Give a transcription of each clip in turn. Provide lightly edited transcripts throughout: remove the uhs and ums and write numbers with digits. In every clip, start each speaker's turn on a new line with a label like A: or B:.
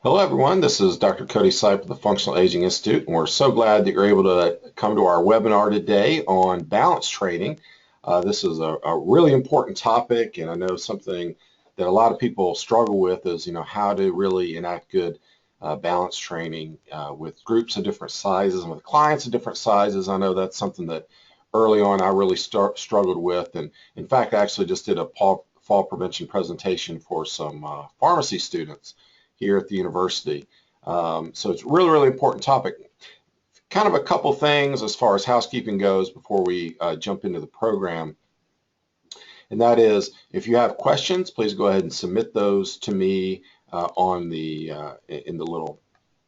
A: Hello, everyone. This is Dr. Cody Sipe of the Functional Aging Institute, and we're so glad that you're able to come to our webinar today on balance training. This is a really important topic, and I know something that a lot of people struggle with is, how to really enact good balance training with groups of different sizes and with clients of different sizes. I know that's something that early on I really struggled with, and in fact, I actually just did a fall prevention presentation for some pharmacy students here at the university. So it's a really, really important topic. Kind of a couple things as far as housekeeping goes before we jump into the program. And that is, if you have questions, please go ahead and submit those to me in the little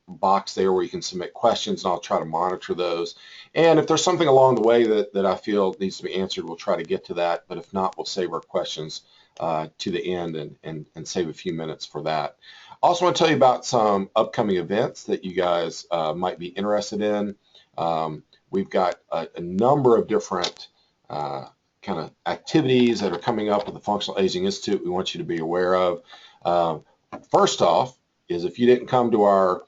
A: box there where you can submit questions, and I'll try to monitor those. And if there's something along the way that I feel needs to be answered, we'll try to get to that. But if not, we'll save our questions to the end and save a few minutes for that. Also want to tell you about some upcoming events that you guys might be interested in. We've got a number of different kind of activities that are coming up with the Functional Aging Institute we want you to be aware of. First off is, if you didn't come to our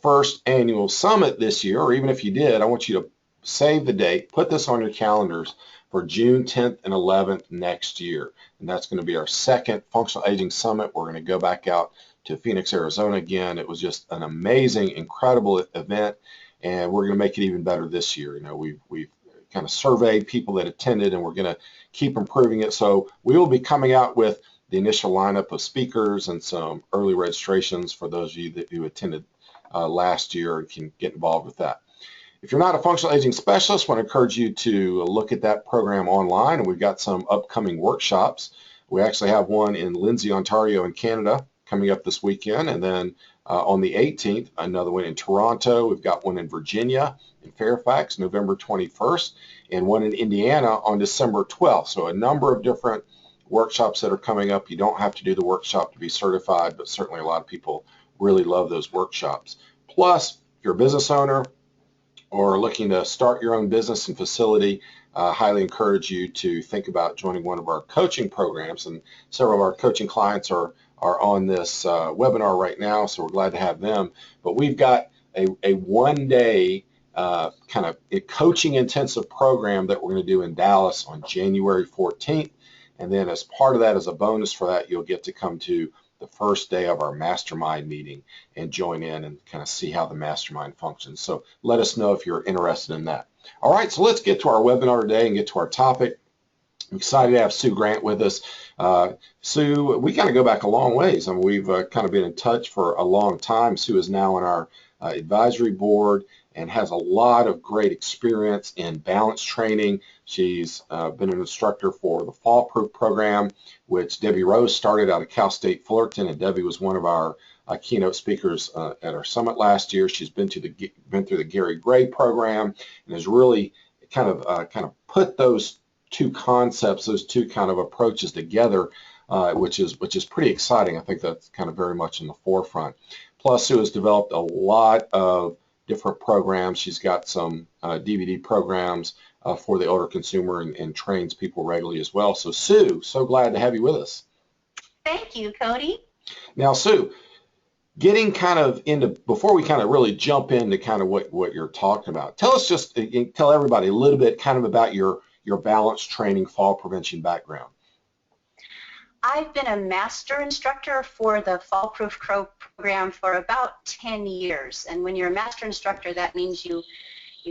A: first annual summit this year, or even if you did, I want you to save the date, put this on your calendars for June 10th and 11th next year. And that's going to be our second Functional Aging Summit. We're going to go back out to Phoenix, Arizona again. It was just an amazing, incredible event, and we're going to make it even better this year. We've kind of surveyed people that attended, and we're going to keep improving it. So we will be coming out with the initial lineup of speakers and some early registrations for those of you who attended last year and can get involved with that. If you're not a functional aging specialist, I want to encourage you to look at that program online, and we've got some upcoming workshops. We actually have one in Lindsay, Ontario in Canada coming up this weekend, and then on the 18th, another one in Toronto. We've got one in Virginia, in Fairfax, November 21st, and one in Indiana on December 12th. So a number of different workshops that are coming up. You don't have to do the workshop to be certified, but certainly a lot of people really love those workshops. Plus, if you're a business owner or looking to start your own business and facility, highly encourage you to think about joining one of our coaching programs. And several of our coaching clients are on this webinar right now, so we're glad to have them. But we've got a one-day kind of a coaching intensive program that we're going to do in Dallas on January 14th. And then as part of that, as a bonus for that, you'll get to come to the first day of our mastermind meeting and join in and kind of see how the mastermind functions. So let us know if you're interested in that. All right, so let's get to our webinar today and get to our topic. I'm excited to have Sue Grant with us. Sue, we kind of go back a long ways. I mean, we've kind of been in touch for a long time. Sue is now on our advisory board and has a lot of great experience in balance training. She's been an instructor for the Fall Proof program, which Debbie Rose started out of Cal State Fullerton, and Debbie was one of our keynote speakers at our summit last year. She's been through the Gary Gray program and has really kind of put those two concepts, those two kind of approaches together, which is pretty exciting. I think that's kind of very much in the forefront. Plus, Sue has developed a lot of different programs. She's got some DVD programs for the older consumer and trains people regularly as well. So Sue, so glad to have you with us.
B: Thank you, Cody.
A: Now, Sue, getting kind of into, before we kind of really jump into kind of what you're talking about, tell everybody a little bit kind of about your balance training fall prevention background.
B: I've been a master instructor for the Fall Proof program for about 10 years. And when you're a master instructor, that means you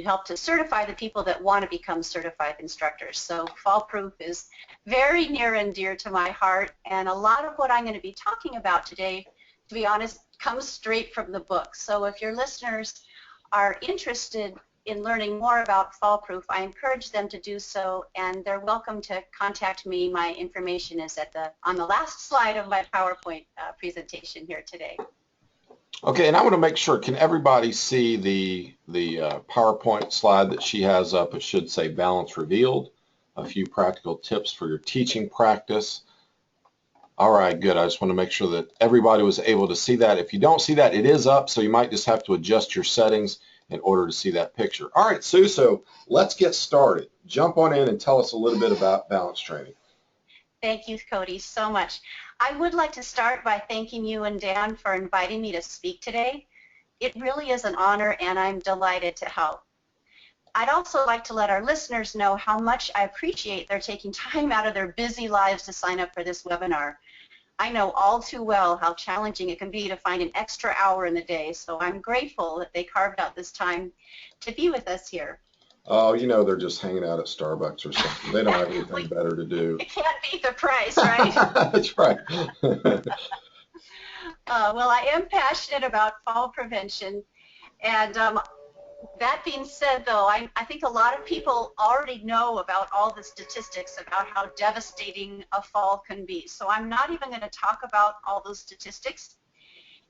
B: help to certify the people that want to become certified instructors. So Fall Proof is very near and dear to my heart. And a lot of what I'm going to be talking about today, to be honest, comes straight from the book. So if your listeners are interested in learning more about Fall Proof, I encourage them to do so, and they're welcome to contact me. My information is on the last slide of my PowerPoint presentation here today.
A: Okay, and I want to make sure, can everybody see the PowerPoint slide that she has up? It should say Balance Revealed, a few practical tips for your teaching practice. All right, good. I just want to make sure that everybody was able to see that. If you don't see that, it is up, so you might just have to adjust your settings in order to see that picture. All right, Sue, so let's get started. Jump on in and tell us a little bit about balance training.
B: Thank you, Cody, so much. I would like to start by thanking you and Dan for inviting me to speak today. It really is an honor, and I'm delighted to help. I'd also like to let our listeners know how much I appreciate their taking time out of their busy lives to sign up for this webinar. I know all too well how challenging it can be to find an extra hour in the day, so I'm grateful that they carved out this time to be with us here.
A: Oh, you know, they're just hanging out at Starbucks or something. They don't have anything better to do.
B: You can't beat the price, right?
A: That's right.
B: Well, I am passionate about fall prevention, and that being said, though, I think a lot of people already know about all the statistics about how devastating a fall can be. So I'm not even going to talk about all those statistics.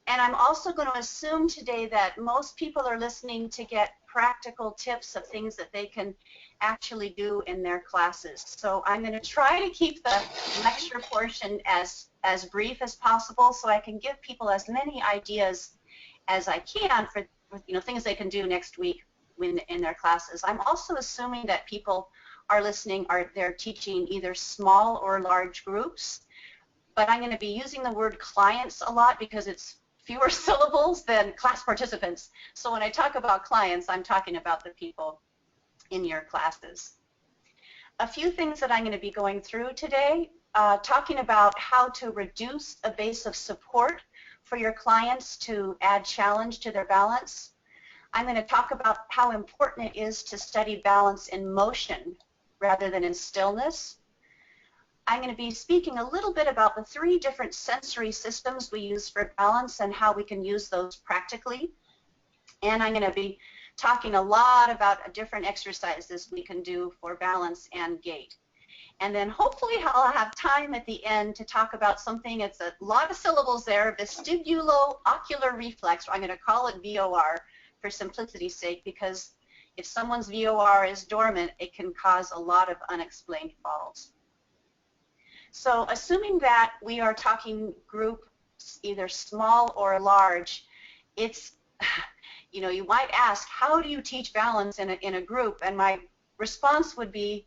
B: And I'm also going to assume today that most people are listening to get practical tips of things that they can actually do in their classes. So I'm going to try to keep the lecture portion as brief as possible so I can give people as many ideas as I can for things they can do next week in their classes. I'm also assuming that people are listening, they're teaching either small or large groups, but I'm going to be using the word clients a lot because it's fewer syllables than class participants. So when I talk about clients, I'm talking about the people in your classes. A few things that I'm going to be going through today, talking about how to reduce a base of support for your clients to add challenge to their balance. I'm going to talk about how important it is to study balance in motion rather than in stillness. I'm going to be speaking a little bit about the 3 different sensory systems we use for balance and how we can use those practically. And I'm going to be talking a lot about different exercises we can do for balance and gait. And then hopefully I'll have time at the end to talk about something, it's a lot of syllables there, vestibulo-ocular reflex. I'm going to call it VOR for simplicity's sake, because if someone's VOR is dormant, it can cause a lot of unexplained falls. So assuming that we are talking group either small or large, it's, you might ask, how do you teach balance in a group? And my response would be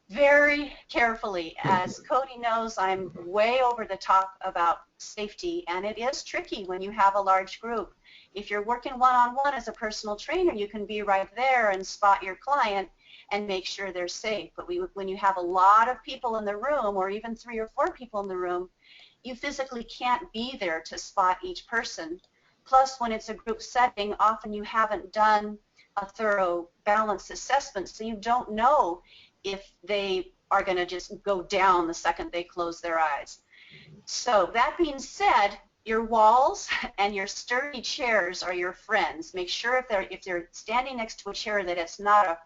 B: very carefully. As Cody knows, I'm way over the top about safety, and it is tricky when you have a large group. If you're working one-on-one as a personal trainer, you can be right there and spot your client and make sure they're safe. But when you have a lot of people in the room, or even 3 or 4 people in the room, you physically can't be there to spot each person. Plus, when it's a group setting, often you haven't done a thorough balance assessment, so you don't know if they are going to just go down the second they close their eyes. So that being said, your walls and your sturdy chairs are your friends. Make sure if they're standing next to a chair that it's not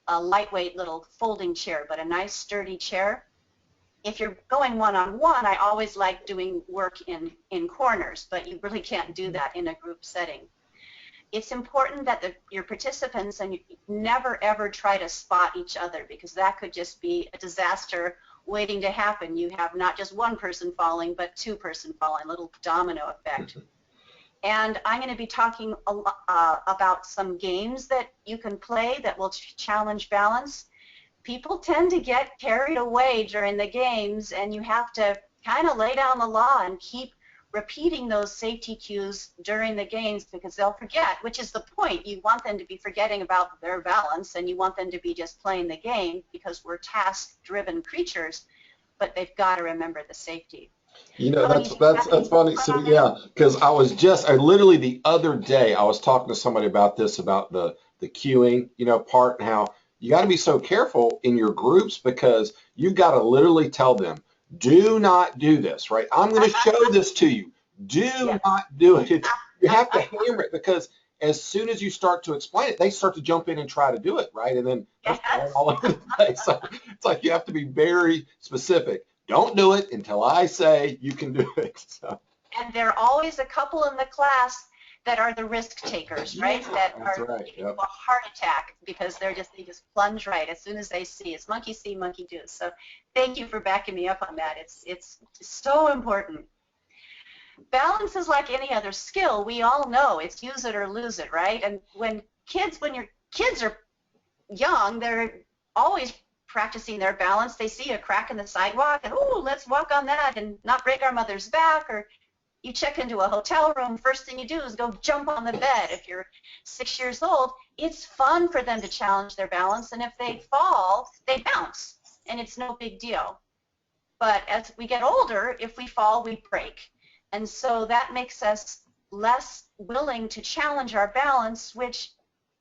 B: a lightweight little folding chair, but a nice sturdy chair. If you're going one-on-one, I always like doing work in corners, but you really can't do that in a group setting. It's important that your participants and you never ever try to spot each other, because that could just be a disaster waiting to happen. You have not just one person falling, but 2 person falling, a little domino effect. And I'm going to be talking about some games that you can play that will challenge balance. People tend to get carried away during the games, and you have to kind of lay down the law and keep repeating those safety cues during the games, because they'll forget, which is the point. You want them to be forgetting about their balance, and you want them to be just playing the game, because we're task-driven creatures, but they've got to remember the safety.
A: That's funny. So yeah, because I literally the other day I was talking to somebody about this, about the cueing, part, and how you got to be so careful in your groups, because you've got to literally tell them, do not do this, right? I'm going to show this to you. Do not do it. You have to hammer it, because as soon as you start to explain it, they start to jump in and try to do it, right? And then all over the place. So it's like you have to be very specific. Don't do it until I say you can do it. So.
B: And there are always a couple in the class that are the risk takers, right? That are giving you a heart attack because they just plunge right as soon as they see. It's monkey see, monkey do. So thank you for backing me up on that. It's so important. Balance is like any other skill. We all know it's use it or lose it, right? And when your kids are young, they're always practicing their balance, they see a crack in the sidewalk and, oh, let's walk on that and not break our mother's back. Or you check into a hotel room, first thing you do is go jump on the bed. If you're 6 years old, it's fun for them to challenge their balance, and if they fall, they bounce, and it's no big deal. But as we get older, if we fall, we break. And so that makes us less willing to challenge our balance, which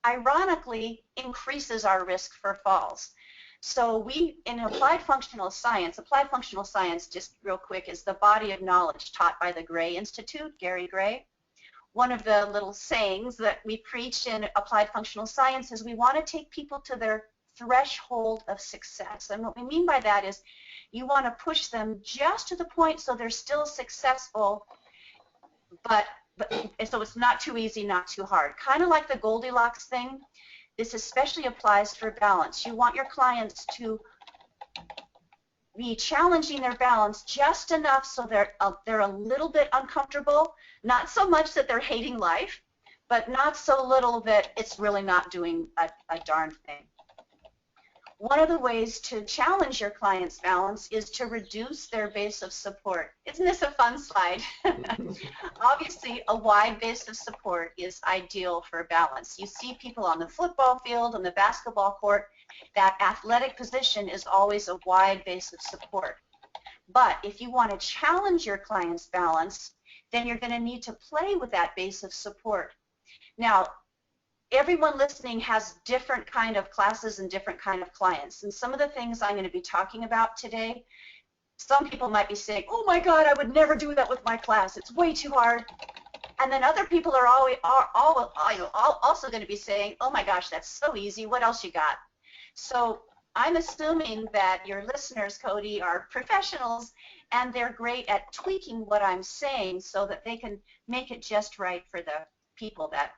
B: ironically increases our risk for falls. So we, in applied functional science, just real quick, is the body of knowledge taught by the Gray Institute, Gary Gray. One of the little sayings that we preach in applied functional science is we want to take people to their threshold of success. And what we mean by that is you want to push them just to the point so they're still successful, but so it's not too easy, not too hard. Kind of like the Goldilocks thing. This especially applies for balance. You want your clients to be challenging their balance just enough so they're a little bit uncomfortable, not so much that they're hating life, but not so little that it's really not doing a darn thing. One of the ways to challenge your client's balance is to reduce their base of support. Isn't this a fun slide? Obviously, a wide base of support is ideal for balance. You see people on the football field, on the basketball court, that athletic position is always a wide base of support. But if you want to challenge your client's balance, then you're going to need to play with that base of support. Now, everyone listening has different kind of classes and different kind of clients. And some of the things I'm going to be talking about today, some people might be saying, oh my God, I would never do that with my class. It's way too hard. And then other people are also going to be saying, oh my gosh, that's so easy. What else you got? So I'm assuming that your listeners, Cody, are professionals and they're great at tweaking what I'm saying so that they can make it just right for the people that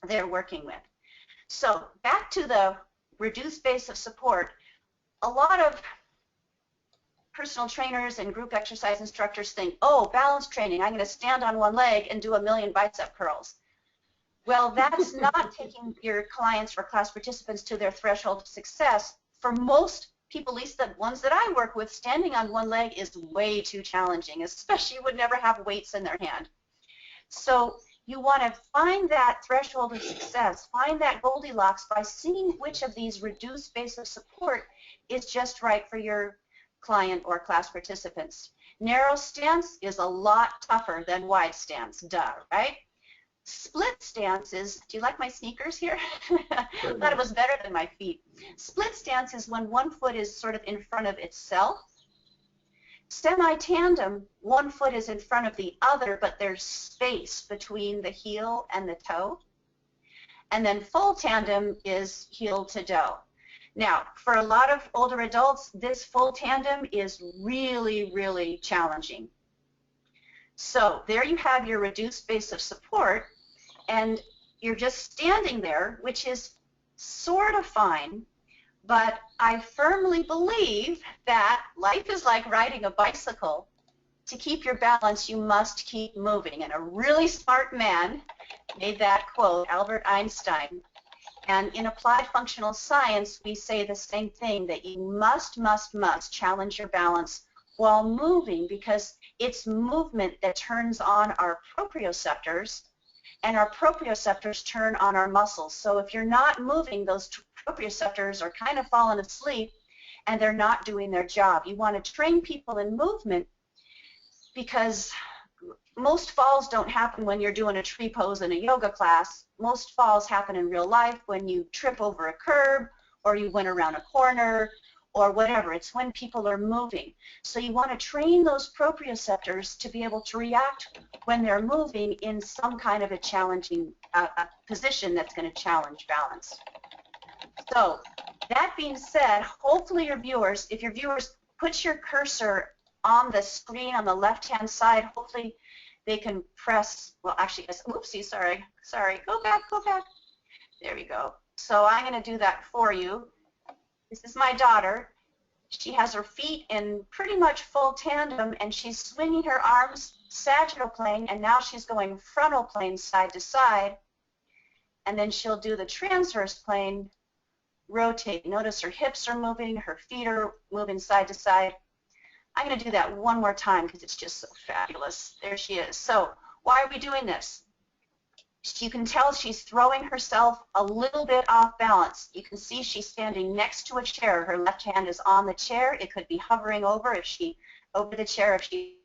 B: they're working with. So back to the reduced base of support, a lot of personal trainers and group exercise instructors think, oh, balance training, I'm going to stand on one leg and do 1,000,000 bicep curls. Well, that's not taking your clients or class participants to their threshold of success. For most people, at least the ones that I work with, standing on one leg is way too challenging, especially you would never have weights in their hand. So you want to find that threshold of success, find that Goldilocks by seeing which of these reduced base of support is just right for your client or class participants. Narrow stance is a lot tougher than wide stance, duh, right? Split stance is, do you like my sneakers here? I thought it was better than my feet. Split stance is when one foot is sort of in front of itself. Semi-tandem, one foot is in front of the other, but there's space between the heel and the toe. And then full tandem is heel to toe. Now, for a lot of older adults, this full tandem is really, really challenging. So there you have your reduced base of support, and you're just standing there, which is sort of fine. But I firmly believe that life is like riding a bicycle. To keep your balance, you must keep moving. And a really smart man made that quote, Albert Einstein. And in applied functional science, we say the same thing, that you must challenge your balance while moving, because it's movement that turns on our proprioceptors, and our proprioceptors turn on our muscles. So if you're not moving, those proprioceptors are kind of falling asleep and they're not doing their job. You want to train people in movement, because most falls don't happen when you're doing a tree pose in a yoga class. Most falls happen in real life when you trip over a curb or you went around a corner or whatever. It's when people are moving. So you want to train those proprioceptors to be able to react when they're moving in some kind of a challenging position that's going to challenge balance. So that being said, hopefully your viewers, if your viewers put your cursor on the screen on the left-hand side, hopefully they can press, well, actually, oopsie, sorry, go back. There we go. So I'm going to do that for you. This is my daughter. She has her feet in pretty much full tandem, and she's swinging her arms sagittal plane, and now she's going frontal plane side to side, and then she'll do the transverse plane rotate. Notice her hips are moving, her feet are moving side to side. I'm going to do that one more time because it's just so fabulous. There she is. So why are we doing this? You can tell she's throwing herself a little bit off balance. You can see she's standing next to a chair. Her left hand is on the chair. It could be hovering over the chair if she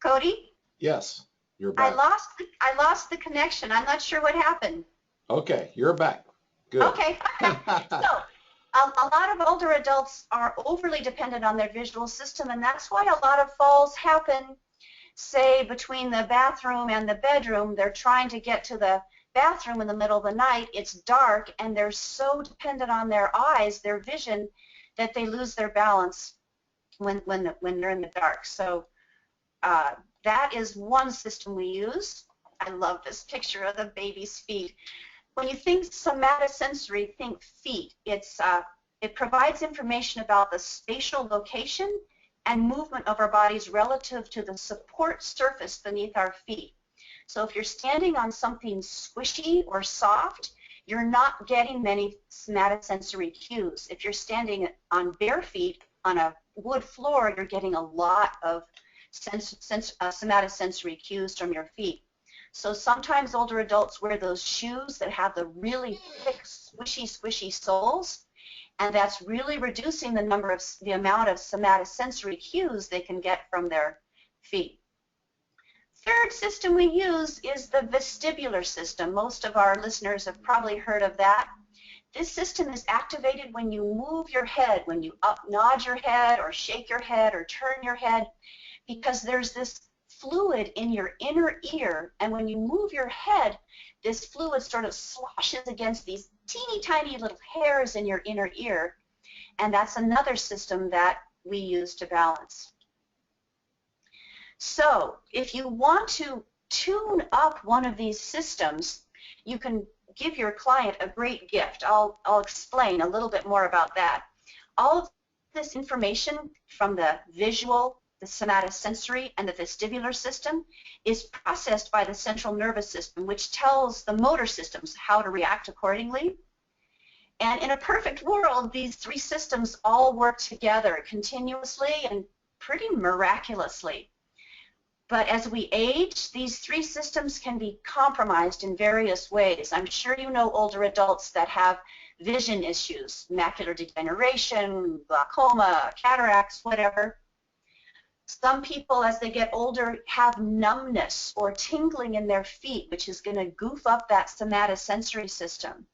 B: Cody?
A: Yes, you're back.
B: I lost the connection. I'm not sure what happened.
A: Okay, you're back. Good.
B: Okay. So a lot of older adults are overly dependent on their visual system, and that's why a lot of falls happen, say, between the bathroom and the bedroom. They're trying to get to the bathroom in the middle of the night. It's dark, and they're so dependent on their eyes, their vision, that they lose their balance when they're in the dark. So that is one system we use. I love this picture of the baby's feet. When you think somatosensory, think feet. It provides information about the spatial location and movement of our bodies relative to the support surface beneath our feet. So if you're standing on something squishy or soft, you're not getting many somatosensory cues. If you're standing on bare feet on a wood floor, you're getting a lot of somatosensory cues from your feet. So sometimes older adults wear those shoes that have the really thick, squishy soles, and that's really reducing the amount of somatosensory cues they can get from their feet. Third system we use is the vestibular system. Most of our listeners have probably heard of that. This system is activated when you move your head, when you nod your head or shake your head or turn your head, because there's this fluid in your inner ear, and when you move your head, this fluid sort of sloshes against these teeny tiny little hairs in your inner ear, and that's another system that we use to balance. So if you want to tune up one of these systems, you can give your client a great gift. I'll explain a little bit more about that. All of this information from the visual, the somatosensory, and the vestibular system is processed by the central nervous system, which tells the motor systems how to react accordingly. And in a perfect world, these three systems all work together continuously and pretty miraculously. But as we age, these three systems can be compromised in various ways. I'm sure you know older adults that have vision issues, macular degeneration, glaucoma, cataracts, whatever. Some people, as they get older, have numbness or tingling in their feet, which is going to goof up that somatosensory system.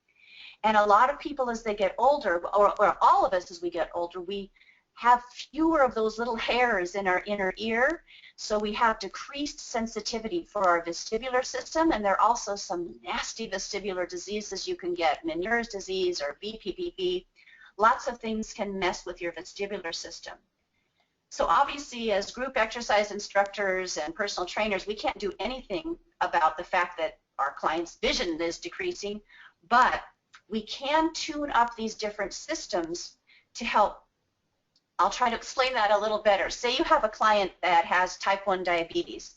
B: And a lot of people, as they get older, or all of us as we get older, we have fewer of those little hairs in our inner ear, so we have decreased sensitivity for our vestibular system, and there are also some nasty vestibular diseases you can get, Meniere's disease or BPPV. Lots of things can mess with your vestibular system. So obviously, as group exercise instructors and personal trainers, we can't do anything about the fact that our client's vision is decreasing, but we can tune up these different systems to help I'll try to explain that a little better. Say you have a client that has type 1 diabetes,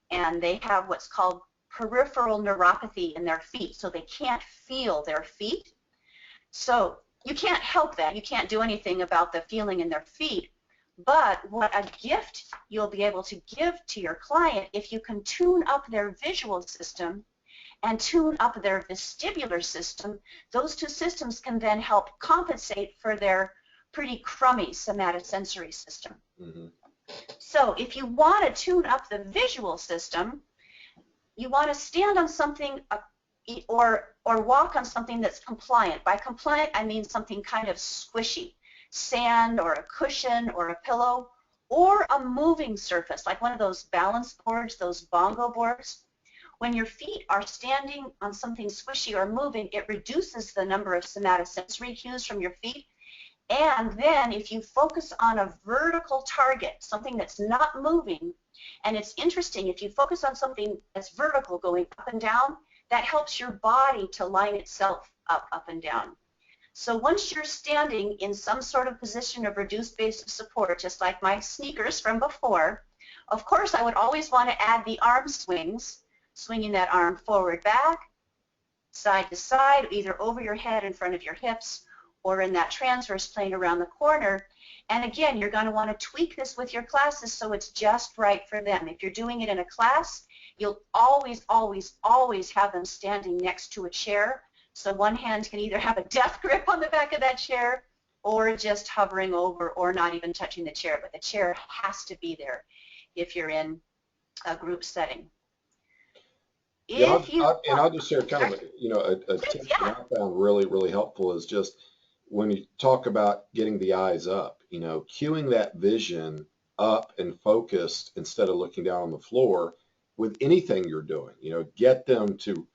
B: and they have what's called peripheral neuropathy in their feet, so they can't feel their feet. So you can't help that. You can't do anything about the feeling in their feet. But what a gift you'll be able to give to your client if you can tune up their visual system and tune up their vestibular system, those two systems can then help compensate for their pretty crummy somatosensory system.
A: Mm-hmm.
B: So if you want to tune up the visual system, you want to stand on something or walk on something that's compliant. By compliant, I mean something kind of squishy, sand or a cushion or a pillow, or a moving surface, like one of those balance boards, those bongo boards. When your feet are standing on something squishy or moving, it reduces the number of somatosensory cues from your feet. And then if you focus on a vertical target, something that's not moving, and it's interesting, if you focus on something that's vertical going up and down, that helps your body to line itself up and down. So once you're standing in some sort of position of reduced base of support, just like my sneakers from before, of course I would always want to add the arm swings, swinging that arm forward, back, side to side, either over your head in front of your hips, or in that transverse plane around the corner. And again, you're going to want to tweak this with your classes so it's just right for them. If you're doing it in a class, you'll always, always, always have them standing next to a chair. So one hand can either have a death grip on the back of that chair or just hovering over or not even touching the chair. But the chair has to be there if you're in a group setting.
A: Yeah, I'll just share kind of a tip that I found really, really helpful is just when you talk about getting the eyes up, cueing that vision up and focused instead of looking down on the floor with anything you're doing, get them to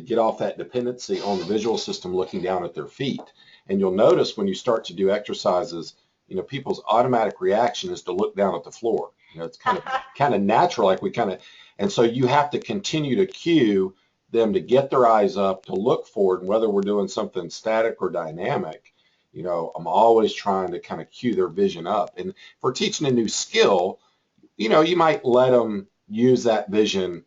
A: get off that dependency on the visual system looking down at their feet. And you'll notice when you start to do exercises, people's automatic reaction is to look down at the floor. It's kind of natural, and so you have to continue to cue them to get their eyes up, to look forward, and whether we're doing something static or dynamic, I'm always trying to kind of cue their vision up. And if we're teaching a new skill, you might let them use that vision,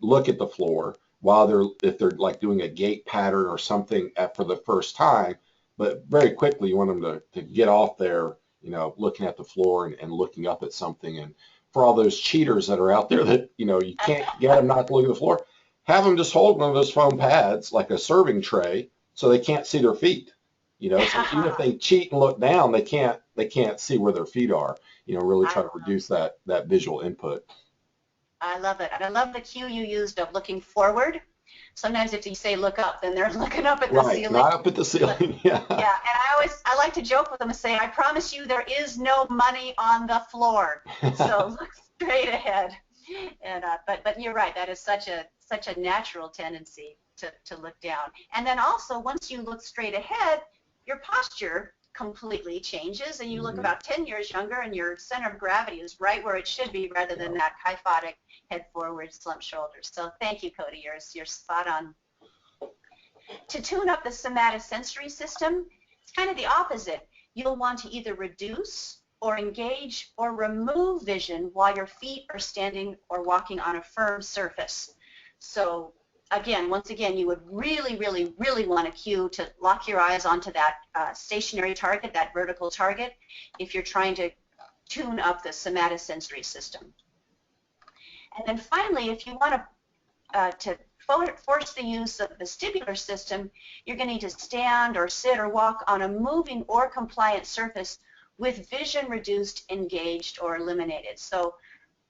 A: look at the floor while if they're like doing a gait pattern or something for the first time, but very quickly you want them to get off there, looking at the floor and looking up at something. And for all those cheaters that are out there that, you can't get them not to look at the floor, have them just hold one of those foam pads like a serving tray so they can't see their feet. So even if they cheat and look down, they can't see where their feet are. Really try to reduce that visual input.
B: I love it. And I love the cue you used of looking forward. Sometimes if you say look up, then they're looking up at the ceiling.
A: Right, not up at the ceiling. Yeah.
B: Yeah, and I like to joke with them and say, I promise you there is no money on the floor. So look straight ahead. And but you're right, that is such a natural tendency to look down. And then also once you look straight ahead, your posture completely changes and you look about 10 years younger and your center of gravity is right where it should be rather than that kyphotic head forward, slump shoulders. So thank you, Cody. You're spot on. To tune up the somatosensory system, it's kind of the opposite. You'll want to either reduce or engage or remove vision while your feet are standing or walking on a firm surface. So once again, you would really, really, really want to cue to lock your eyes onto that stationary target, that vertical target, if you're trying to tune up the somatosensory system. And then finally, if you want to force the use of the vestibular system, you're going to need to stand or sit or walk on a moving or compliant surface with vision reduced, engaged, or eliminated. So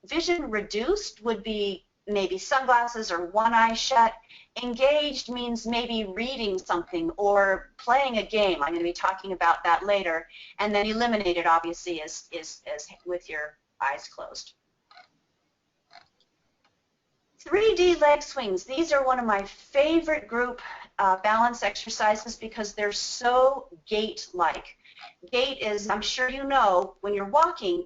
B: vision reduced would be maybe sunglasses or one eye shut. Engaged means maybe reading something or playing a game. I'm going to be talking about that later. And then eliminated, obviously, is with your eyes closed. 3D leg swings. These are one of my favorite group balance exercises because they're so gait-like. Gait is, I'm sure you know, when you're walking,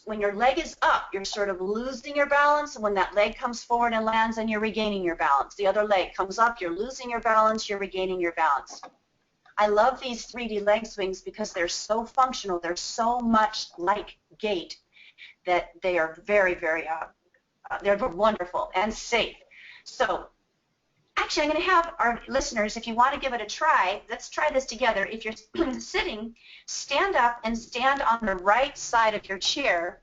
B: when your leg is up, you're sort of losing your balance, and when that leg comes forward and lands, and you're regaining your balance. The other leg comes up, you're losing your balance, you're regaining your balance. I love these 3D leg swings because they're so functional. They're so much like gait that they are very, very, they're wonderful and safe. So actually, I'm going to have our listeners, if you want to give it a try, let's try this together. If you're sitting, stand up and stand on the right side of your chair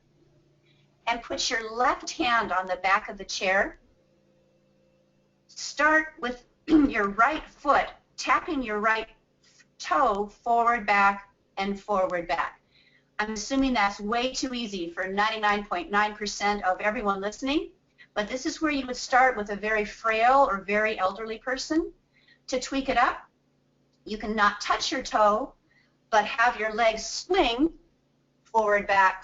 B: and put your left hand on the back of the chair. Start with your right foot, tapping your right toe forward, back, and forward, back. I'm assuming that's way too easy for 99.9% of everyone listening, but this is where you would start with a very frail or very elderly person. To tweak it up, you can not touch your toe, but have your legs swing forward, back,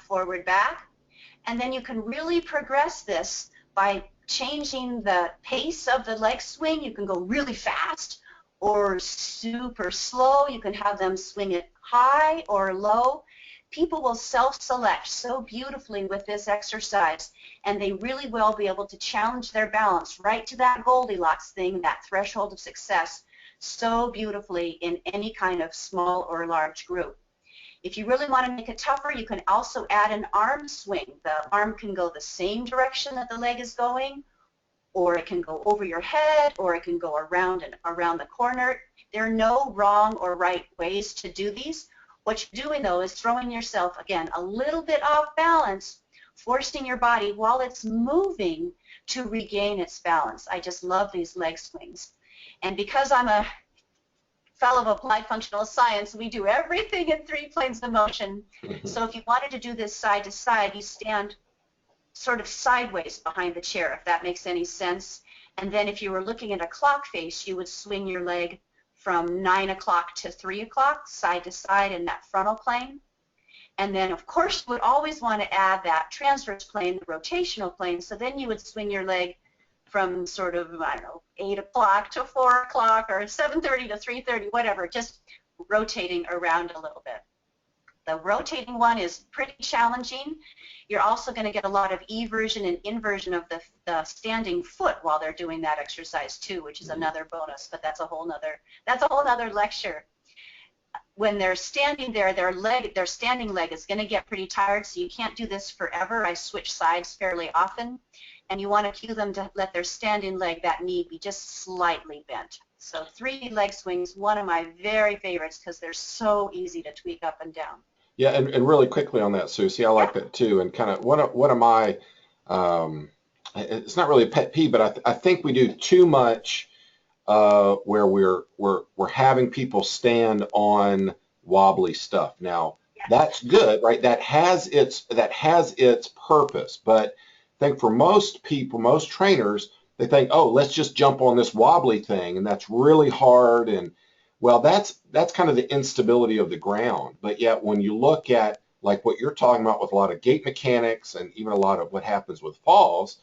B: and then you can really progress this by changing the pace of the leg swing. You can go really fast or super slow. You can have them swing it high or low. People will self-select so beautifully with this exercise, and they really will be able to challenge their balance right to that Goldilocks thing, that threshold of success, so beautifully in any kind of small or large group. If you really want to make it tougher, you can also add an arm swing. The arm can go the same direction that the leg is going, or it can go over your head, or it can go around and around the corner. There are no wrong or right ways to do these. What you're doing, though, is throwing yourself, again, a little bit off balance, forcing your body while it's moving to regain its balance. I just love these leg swings. And because I'm a fellow of applied functional science, we do everything in 3 planes of motion. So if you wanted to do this side to side, you stand sort of sideways behind the chair, if that makes any sense. And then if you were looking at a clock face, you would swing your leg from 9 o'clock to 3 o'clock, side to side in that frontal plane. And then, of course, you would always want to add that transverse plane, the rotational plane, so then you would swing your leg from sort of, I don't know, 8 o'clock to 4 o'clock or 7:30 to 3:30, whatever, just rotating around a little bit. The rotating one is pretty challenging. You're also going to get a lot of eversion and inversion of the standing foot while they're doing that exercise too, which is another bonus, but that's a whole nother lecture. When they're standing there, their standing leg is going to get pretty tired, so you can't do this forever. I switch sides fairly often, and you want to cue them to let their standing leg, that knee, be just slightly bent. So 3D leg swings, one of my very favorites because they're so easy to tweak up and down.
A: Yeah, and really quickly on that, Susie, I like that too. And kind of one of my, it's not really a pet peeve, but I think we do too much where we're having people stand on wobbly stuff. Now that's good, right? That has its purpose. But I think for most people, most trainers, they think, oh, let's just jump on this wobbly thing, and that's really hard. And well, that's kind of the instability of the ground. But yet when you look at like what you're talking about with a lot of gait mechanics and even a lot of what happens with falls,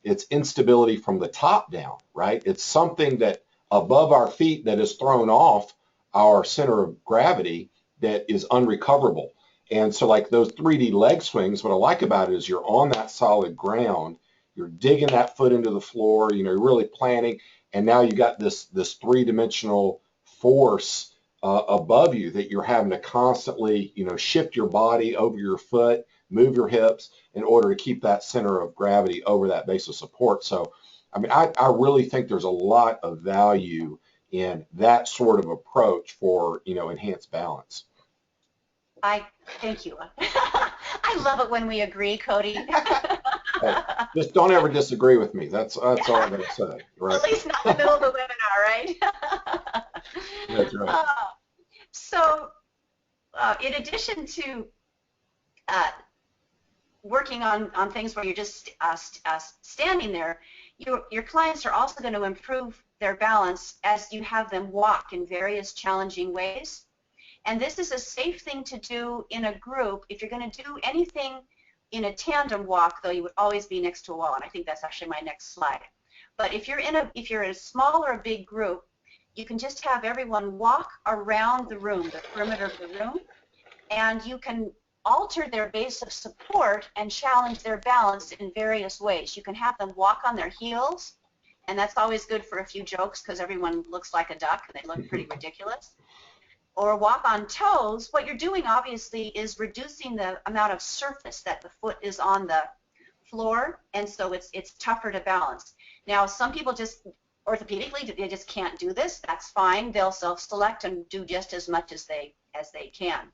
A: it's instability from the top down, right? It's something that above our feet that is thrown off our center of gravity that is unrecoverable. And so like those 3D leg swings, what I like about it is you're on that solid ground, you're digging that foot into the floor, you're really planning, and now you got this three-dimensional force above you that you're having to constantly, shift your body over your foot, move your hips in order to keep that center of gravity over that base of support. So, I mean, I really think there's a lot of value in that sort of approach for, enhanced balance.
B: Thank you. I love it when we agree, Cody.
A: Hey, just don't ever disagree with me. That's all I'm going to say. Right?
B: At least not in the middle of the webinar, right?
A: That's right.
B: So, in addition to working on things where you're just standing there, your clients are also going to improve their balance as you have them walk in various challenging ways. And this is a safe thing to do in a group. If you're going to do anything in a tandem walk, though, you would always be next to a wall, and I think that's actually my next slide. But if you're in a small or a big group, you can just have everyone walk around the room, the perimeter of the room, and you can alter their base of support and challenge their balance in various ways. You can have them walk on their heels, and that's always good for a few jokes because everyone looks like a duck and they look pretty ridiculous. or walk on toes, what you're doing obviously is reducing the amount of surface that the foot is on the floor, and so it's tougher to balance. Now, some people just orthopedically they just can't do this. That's fine. They'll self-select and do just as much as they can.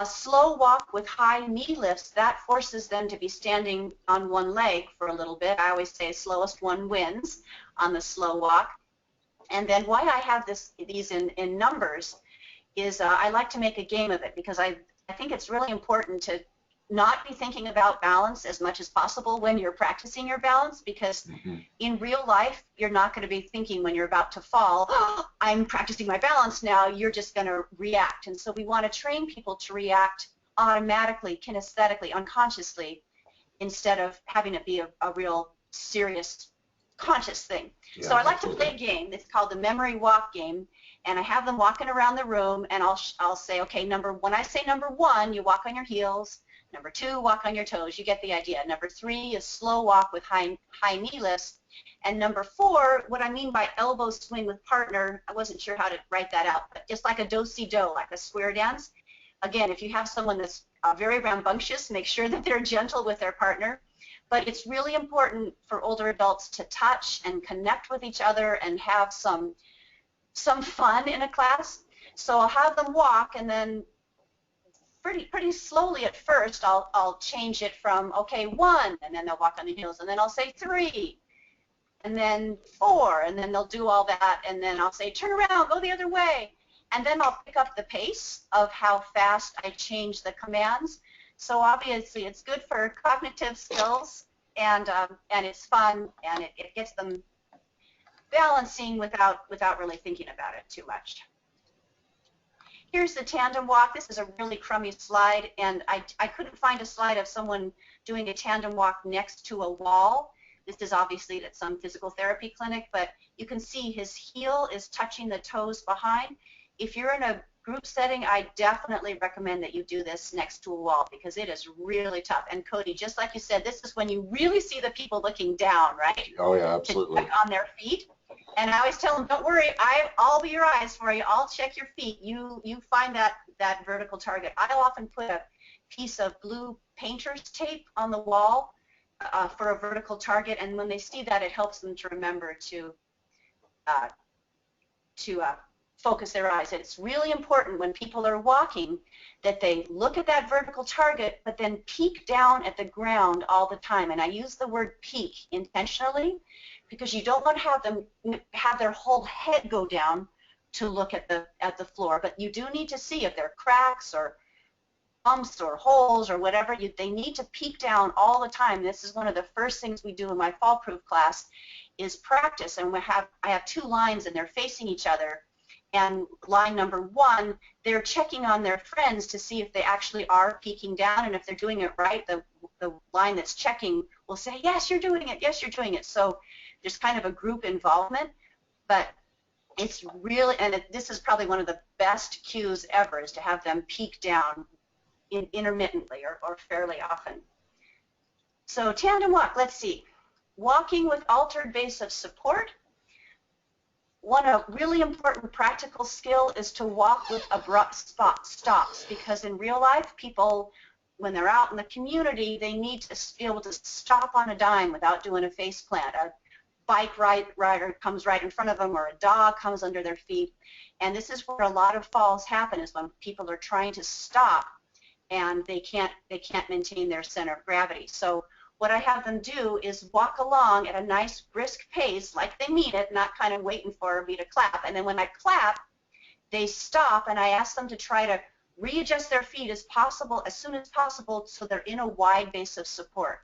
B: A slow walk with high knee lifts, that forces them to be standing on one leg for a little bit. I always say slowest one wins on the slow walk. And then why I have these in numbers is I like to make a game of it, because I think it's really important to not be thinking about balance as much as possible when you're practicing your balance, because in real life, you're not going to be thinking when you're about to fall, oh, I'm practicing my balance now. You're just going to react. And so we want to train people to react automatically, kinesthetically, unconsciously, instead of having it be a real serious conscious thing. Yeah, so I like to play a game. It's called the memory walk game, and I have them walking around the room, and I'll say, okay, when I say number 1, you walk on your heels. Number 2, walk on your toes. You get the idea. Number 3 is slow walk with high knee lifts. And number 4, what I mean by elbow swing with partner, I wasn't sure how to write that out, but just like a do-si-do, like a square dance. Again, if you have someone that's very rambunctious, make sure that they're gentle with their partner. But it's really important for older adults to touch and connect with each other and have some fun in a class. So I'll have them walk, and then pretty slowly at first I'll change it from, okay, 1, and then they'll walk on the heels, and then I'll say 3, and then 4, and then they'll do all that, and then I'll say turn around, go the other way, and then I'll pick up the pace of how fast I change the commands. So obviously it's good for cognitive skills, and it's fun, and it gets them balancing without really thinking about it too much. Here's the tandem walk. This is a really crummy slide, and I couldn't find a slide of someone doing a tandem walk next to a wall. This is obviously at some physical therapy clinic, but you can see his heel is touching the toes behind. If you're in a group setting, I definitely recommend that you do this next to a wall, because it is really tough. And Cody, just like you said, this is when you really see the people looking down, right?
A: Oh yeah, absolutely.
B: To check on their feet. And I always tell them, don't worry, I'll be your eyes for you. I'll check your feet. You find that vertical target. I'll often put a piece of blue painter's tape on the wall for a vertical target, and when they see that, it helps them to remember to focus their eyes. It's really important when people are walking that they look at that vertical target, but then peek down at the ground all the time. And I use the word peek intentionally, because you don't want to have them have their whole head go down to look at the floor, but you do need to see if there are cracks or bumps or holes or whatever. They need to peek down all the time. This is one of the first things we do in my fall proof class is practice, and I have 2 lines, and they're facing each other. And line number 1, they're checking on their friends to see if they actually are peeking down, and if they're doing it right, the line that's checking will say, yes, you're doing it, yes, you're doing it. So there's kind of a group involvement, but it's really, and this is probably one of the best cues ever, is to have them peek down intermittently or fairly often. So tandem walk, let's see. Walking with altered base of support. One really important practical skill is to walk with abrupt stops, because in real life, people, when they're out in the community, they need to be able to stop on a dime without doing a face plant. A bike rider comes right in front of them, or a dog comes under their feet. And this is where a lot of falls happen, is when people are trying to stop and they can't maintain their center of gravity. So what I have them do is walk along at a nice brisk pace, like they mean it, not kind of waiting for me to clap. And then when I clap, they stop, and I ask them to try to readjust their feet as soon as possible, so they're in a wide base of support.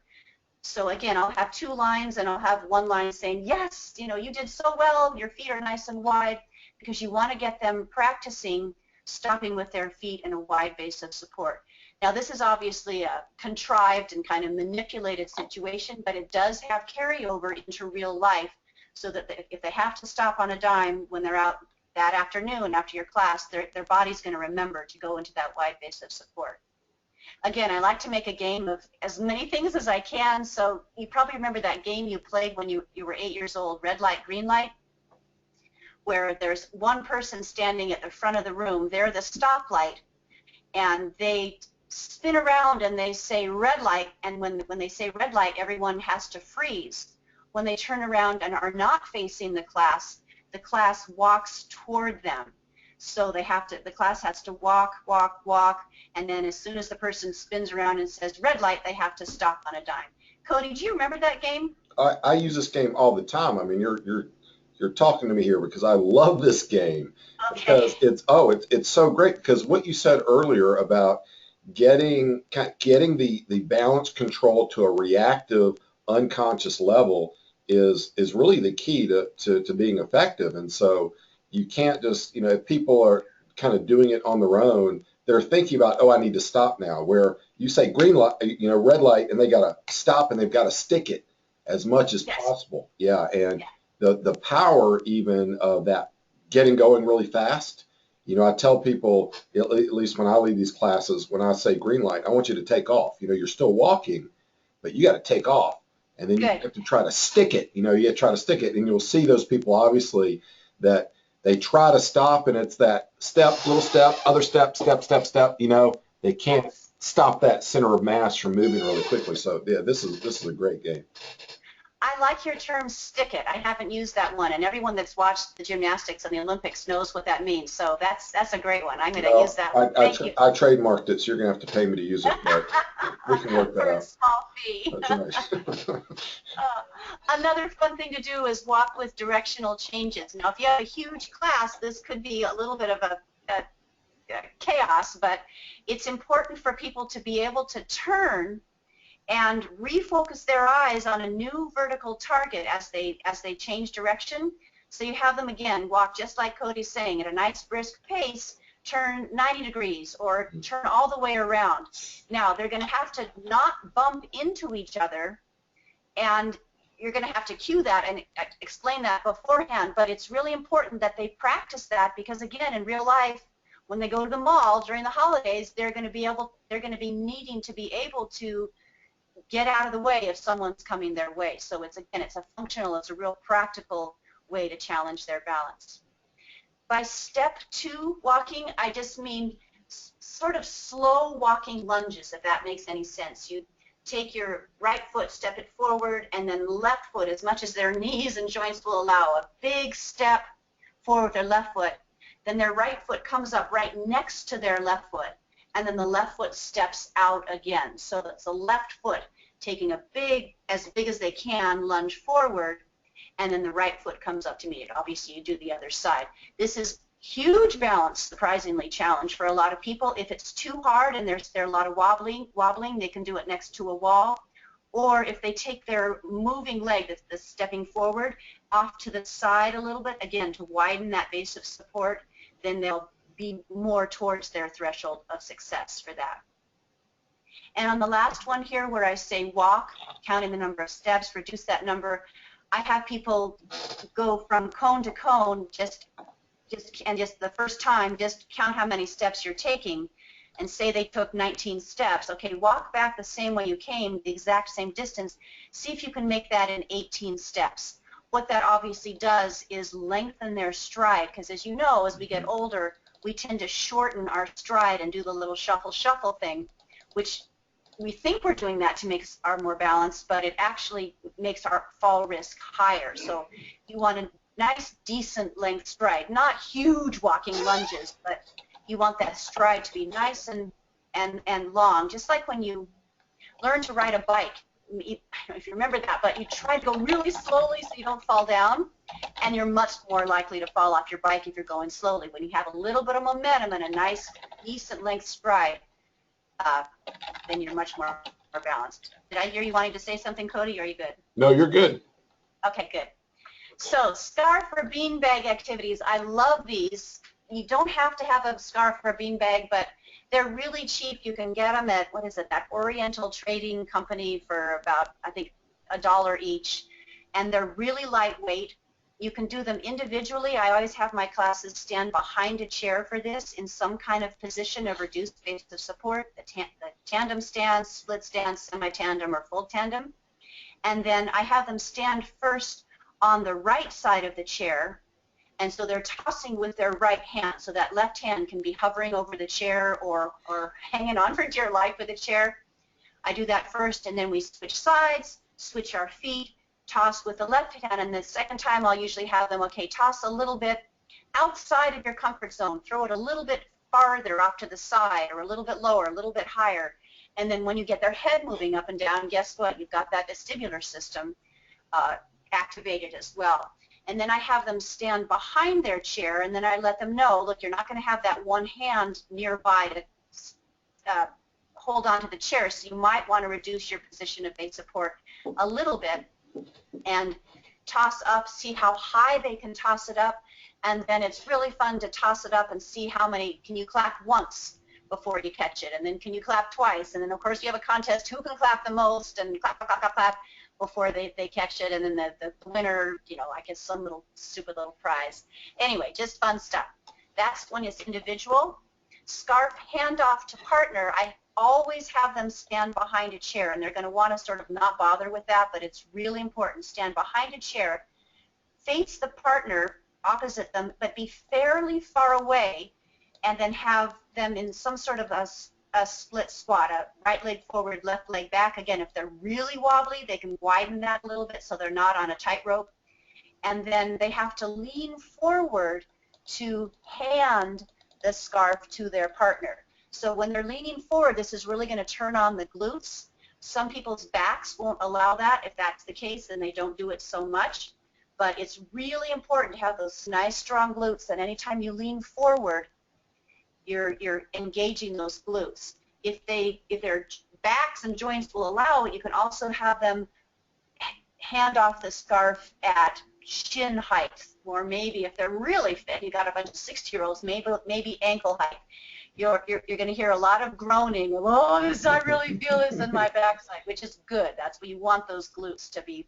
B: So again, I'll have 2 lines, and I'll have 1 line saying, yes, you did so well, your feet are nice and wide, because you want to get them practicing stopping with their feet in a wide base of support. Now, this is obviously a contrived and kind of manipulated situation, but it does have carryover into real life, so that if they have to stop on a dime when they're out that afternoon after your class, their body's going to remember to go into that wide base of support. Again, I like to make a game of as many things as I can, so you probably remember that game you played when you were 8 years old, red light, green light. where there's one person standing at the front of the room. They're the stoplight, and they spin around and they say red light, and when they say red light, everyone has to freeze. When they turn around and are not facing the class walks toward them. So the class has to walk, walk, walk, and then as soon as the person spins around and says red light, they have to stop on a dime. Cody, do you remember that game?
A: I use this game all the time. I mean, you're talking to me here because I love this game.
B: Okay.
A: Because it's so great, because what you said earlier about getting the balance control to a reactive unconscious level is really the key to being effective. And so you can't just, if people are kind of doing it on their own, they're thinking about, oh, I need to stop now, where you say green light, red light, and they got to stop and they've got to stick it as much as
B: Yes.
A: possible. Yeah. And the power even of that getting going really fast. I tell people, at least when I lead these classes, when I say green light, I want you to take off. You're still walking, but you got to take off. And then you have to try to stick it. You got to try to stick it. And you'll see those people, obviously, that they try to stop, and it's that step, little step, other step, step, step, step. They can't stop that center of mass from moving really quickly. So, yeah, this is a great game.
B: I like your term stick it. I haven't used that one, and everyone that's watched the gymnastics and the Olympics knows what that means. So that's a great one. I'm going to use that one. Thank you.
A: I trademarked it, so you're going to have to pay me to use it, but we can work that
B: for
A: out.
B: a small fee.
A: That's right.
B: Another fun thing to do is walk with directional changes. Now, if you have a huge class, this could be a little bit of a chaos, but it's important for people to be able to turn and refocus their eyes on a new vertical target as they change direction. So you have them, again, walk just like Cody's saying, at a nice brisk pace, turn 90 degrees or turn all the way around. Now, they're going to have to not bump into each other, and you're going to have to cue that and explain that beforehand, but it's really important that they practice that, because, again, in real life, when they go to the mall during the holidays, they're going to be needing to be able to get out of the way if someone's coming their way. So it's a real practical way to challenge their balance. By step 2 walking, I just mean sort of slow walking lunges, if that makes any sense. You take your right foot, step it forward, and then left foot, as much as their knees and joints will allow, a big step forward with their left foot. Then their right foot comes up right next to their left foot, and then the left foot steps out again. So that's the left foot taking as big as they can, lunge forward, and then the right foot comes up to meet it. Obviously, you do the other side. This is huge balance, surprisingly, challenge for a lot of people. If it's too hard and there's a lot of wobbling, they can do it next to a wall. Or if they take their moving leg, the stepping forward, off to the side a little bit, again, to widen that base of support, then they'll be more towards their threshold of success for that. And on the last one here, where I say walk, counting the number of steps, reduce that number, I have people go from cone to cone, just the first time, just count how many steps you're taking, and say they took 19 steps. Okay, walk back the same way you came, the exact same distance. See if you can make that in 18 steps. What that obviously does is lengthen their stride, because as you know, as we get older, we tend to shorten our stride and do the little shuffle thing, which we think we're doing that to make us more balanced, but it actually makes our fall risk higher. So you want a nice, decent length stride, not huge walking lunges, but you want that stride to be nice and long, just like when you learn to ride a bike. If you remember that, but you try to go really slowly so you don't fall down, and you're much more likely to fall off your bike if you're going slowly. When you have a little bit of momentum and a nice, decent length stride, then you're much more balanced. Did I hear you wanting to say something, Cody, or are you good?
A: No, you're good.
B: Okay, good. So scarf or beanbag activities, I love these. You don't have to have a scarf or a beanbag, but they're really cheap. You can get them at, that Oriental Trading Company for about, I think, $1 each, and they're really lightweight. You can do them individually. I always have my classes stand behind a chair for this in some kind of position of reduced base of support, the tandem stand, split stand, semi-tandem, or full tandem. And then I have them stand first on the right side of the chair, And so they're tossing with their right hand. So that left hand can be hovering over the chair or hanging on for dear life with the chair. I do that first, and then we switch sides, switch our feet, toss with the left hand, and the second time I'll usually have them, okay, toss a little bit outside of your comfort zone. Throw it a little bit farther off to the side or a little bit lower, a little bit higher. And then when you get their head moving up and down, guess what? You've got that vestibular system activated as well. And then I have them stand behind their chair, and then I let them know, look, you're not going to have that one hand nearby to hold on to the chair, so you might want to reduce your position of base support a little bit and toss up, see how high they can toss it up, and then it's really fun to toss it up and see how many, can you clap once before you catch it, and then can you clap twice, and then of course you have a contest, who can clap the most, and clap, clap, clap, clap, before they catch it, and then the winner, you know, I guess some little stupid little prize. Anyway, just fun stuff. That's when it's individual. Scarf handoff to partner, I always have them stand behind a chair, and they're going to want to sort of not bother with that, but it's really important. Stand behind a chair, face the partner opposite them, but be fairly far away, and then have them in some sort of a split squat, a right leg forward, left leg back. Again, if they're really wobbly, they can widen that a little bit so they're not on a tightrope. And then they have to lean forward to hand the scarf to their partner. So when they're leaning forward, this is really going to turn on the glutes. Some people's backs won't allow that. If that's the case, then they don't do it so much. But it's really important to have those nice, strong glutes, and anytime you lean forward, you're engaging those glutes. If their backs and joints will allow it, you can also have them hand off the scarf at shin height, or maybe if they're really fit, you got a bunch of 60-year-olds, maybe ankle height. You're going to hear a lot of groaning. Oh, I really feel this in my backside, which is good. That's what you want, those glutes to be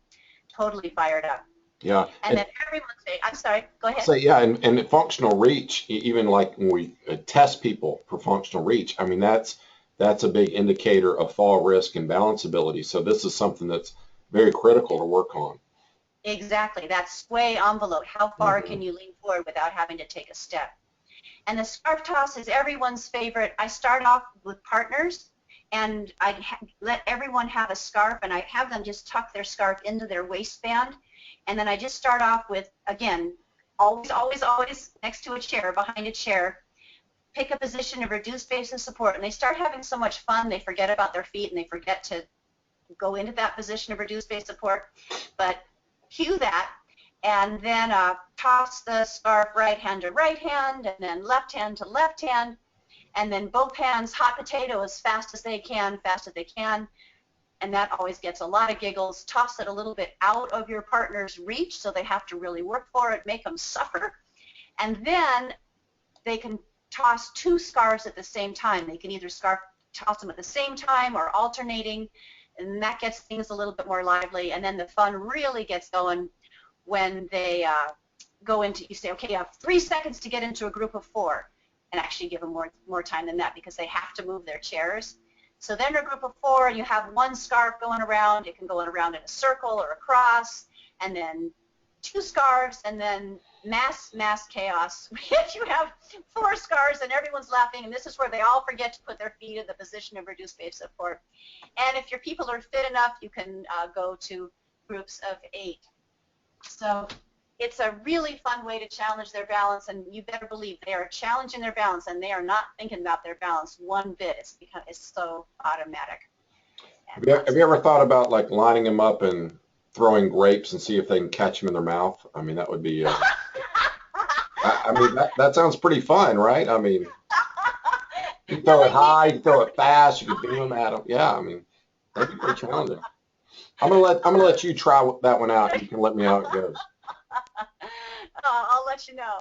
B: totally fired up.
A: Yeah.
B: And then everyone say, I'm sorry, go ahead.
A: So yeah, and functional reach, even like when we test people for functional reach, I mean, that's a big indicator of fall risk and balance ability. So this is something that's very critical to work on.
B: Exactly. That sway envelope. How far can you lean forward without having to take a step? And the scarf toss is everyone's favorite. I start off with partners, and I let everyone have a scarf, and I have them just tuck their scarf into their waistband. And then I just start off with, again, always, always, always next to a chair, behind a chair. Pick a position of reduced base of support. And they start having so much fun, they forget about their feet, and they forget to go into that position of reduced base support. But cue that, and then toss the scarf right hand to right hand, and then left hand to left hand, and then both hands hot potato as fast as they can, and that always gets a lot of giggles. Toss it a little bit out of your partner's reach, so they have to really work for it, make them suffer, and then they can toss two scarves at the same time. They can either toss them at the same time or alternating, and that gets things a little bit more lively, and then the fun really gets going when they go into, you say, okay, you have 3 seconds to get into a group of 4, and actually give them more time than that because they have to move their chairs. So then a group of 4, and you have one scarf going around. It can go around in a circle or a cross, and then 2 scarves, and then mass chaos. You have 4 scarves, and everyone's laughing, and this is where they all forget to put their feet in the position of reduced base support. And if your people are fit enough, you can go to groups of 8. So it's a really fun way to challenge their balance, and you better believe they are challenging their balance, and they are not thinking about their balance one bit. It's so automatic.
A: Have you ever thought about like lining them up and throwing grapes and see if they can catch them in their mouth? I mean, that would be, I mean, that sounds pretty fun, right? I mean, you throw it high, you throw it fast, you can beam them at them. Yeah, I mean, that'd be pretty challenging. I'm gonna let you try that one out. You can let me know how it goes.
B: I'll let you know.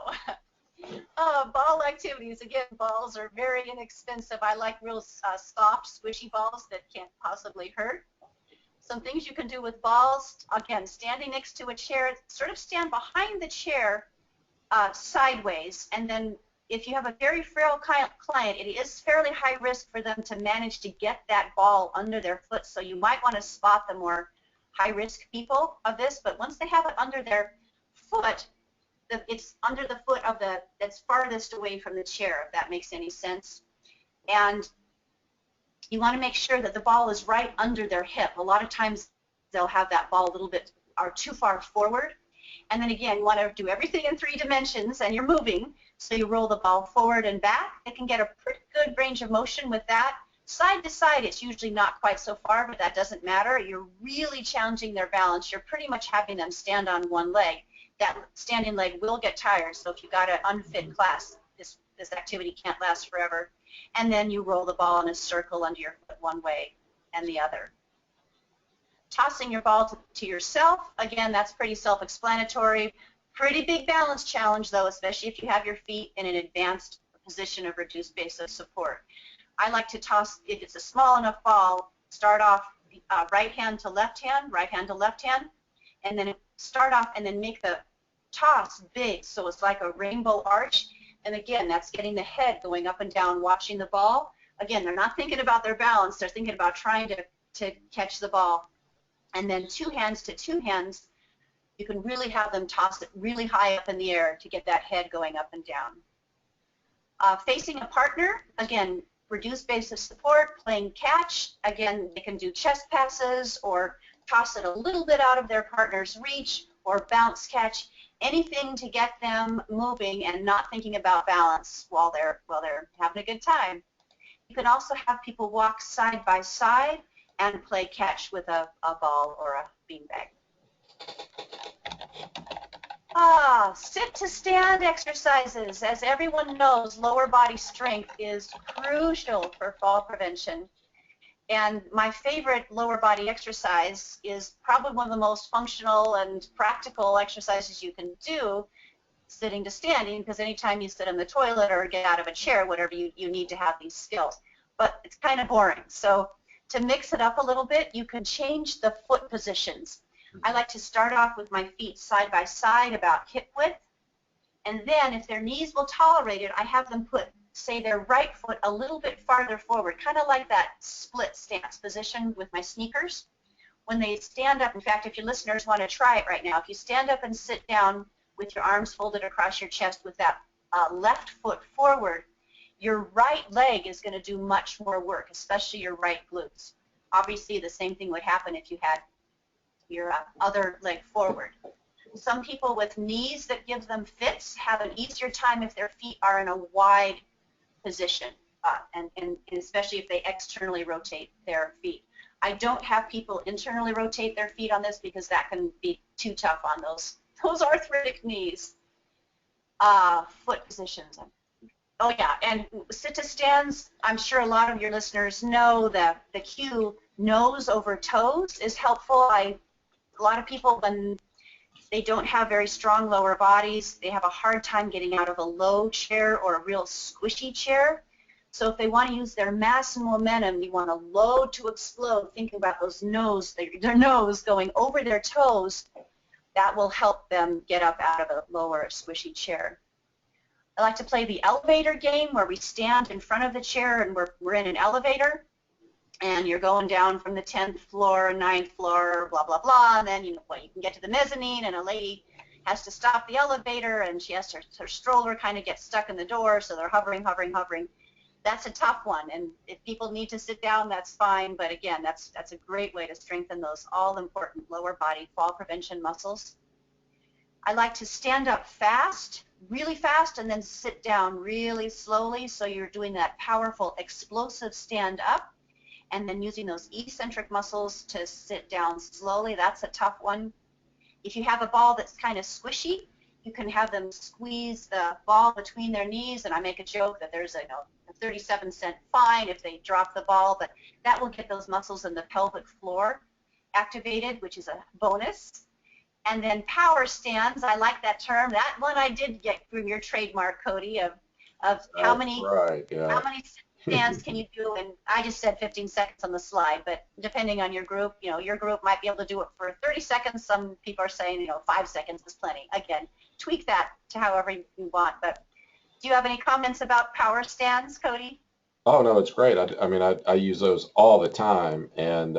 B: Ball activities. Again, balls are very inexpensive. I like real soft, squishy balls that can't possibly hurt. Some things you can do with balls. Again, standing next to a chair, sort of stand behind the chair sideways, and then if you have a very frail client, it is fairly high risk for them to manage to get that ball under their foot, so you might want to spot the more high-risk people of this, but once they have it under their foot, it's under the foot of that's farthest away from the chair, if that makes any sense. And you want to make sure that the ball is right under their hip. A lot of times they'll have that ball a little bit or too far forward. And then again, you want to do everything in 3 dimensions, and you're moving. So you roll the ball forward and back. It can get a pretty good range of motion with that. Side to side, it's usually not quite so far, but that doesn't matter. You're really challenging their balance. You're pretty much having them stand on one leg. That standing leg will get tired, so if you've got an unfit class, this activity can't last forever. And then you roll the ball in a circle under your foot one way and the other. Tossing your ball to yourself, again, that's pretty self-explanatory. Pretty big balance challenge, though, especially if you have your feet in an advanced position of reduced base of support. I like to toss, if it's a small enough ball, start off right hand to left hand, and then start off and then make the toss big, so it's like a rainbow arch. And again, that's getting the head going up and down, watching the ball. Again, they're not thinking about their balance, they're thinking about trying to catch the ball. And then 2 hands to 2 hands, you can really have them toss it really high up in the air to get that head going up and down. Facing a partner, again, reduced base of support, playing catch. Again, they can do chest passes or toss it a little bit out of their partner's reach or bounce catch, anything to get them moving and not thinking about balance while they're having a good time. You can also have people walk side by side and play catch with a ball or a beanbag. Sit to stand exercises. As everyone knows, lower body strength is crucial for fall prevention. And my favorite lower body exercise is probably one of the most functional and practical exercises you can do, sitting to standing, because anytime you sit in the toilet or get out of a chair, whatever, you need to have these skills. But it's kind of boring. So to mix it up a little bit, you can change the foot positions. I like to start off with my feet side by side about hip width. And then if their knees will tolerate it, I have them put, say, their right foot a little bit farther forward, kind of like that split stance position with my sneakers. When they stand up, in fact, if your listeners want to try it right now, if you stand up and sit down with your arms folded across your chest with that left foot forward, your right leg is going to do much more work, especially your right glutes. Obviously, the same thing would happen if you had your other leg forward. Some people with knees that give them fits have an easier time if their feet are in a wide position, and especially if they externally rotate their feet. I don't have people internally rotate their feet on this because that can be too tough on those arthritic knees. Foot positions. Oh yeah, and sit to stands, I'm sure a lot of your listeners know that the cue nose over toes is helpful. A lot of people, when they don't have very strong lower bodies, they have a hard time getting out of a low chair or a real squishy chair. So if they want to use their mass and momentum, you want to load to explode, thinking about those their nose going over their toes. That will help them get up out of a lower squishy chair. I like to play the elevator game where we stand in front of the chair and we're in an elevator. And you're going down from the 10th floor, 9th floor, blah, blah, blah, and then you can get to the mezzanine, and a lady has to stop the elevator, and she has her stroller kind of gets stuck in the door, so they're hovering. That's a tough one, and if people need to sit down, that's fine, but again, that's a great way to strengthen those all-important lower body fall prevention muscles. I like to stand up fast, really fast, and then sit down really slowly, so you're doing that powerful, explosive stand up. And then using those eccentric muscles to sit down slowly. That's a tough one. If you have a ball that's kind of squishy, you can have them squeeze the ball between their knees, and I make a joke that there's a 37-cent fine if they drop the ball, but that will get those muscles in the pelvic floor activated, which is a bonus. And then power stands, I like that term. That one I did get from your trademark, Cody, of how many stands can you do, and I just said 15 seconds on the slide, but depending on your group, your group might be able to do it for 30 seconds. Some people are saying, 5 seconds is plenty. Again, tweak that to however you want. But do you have any comments about power stands, Cody?
A: Oh, no, it's great. I use those all the time, and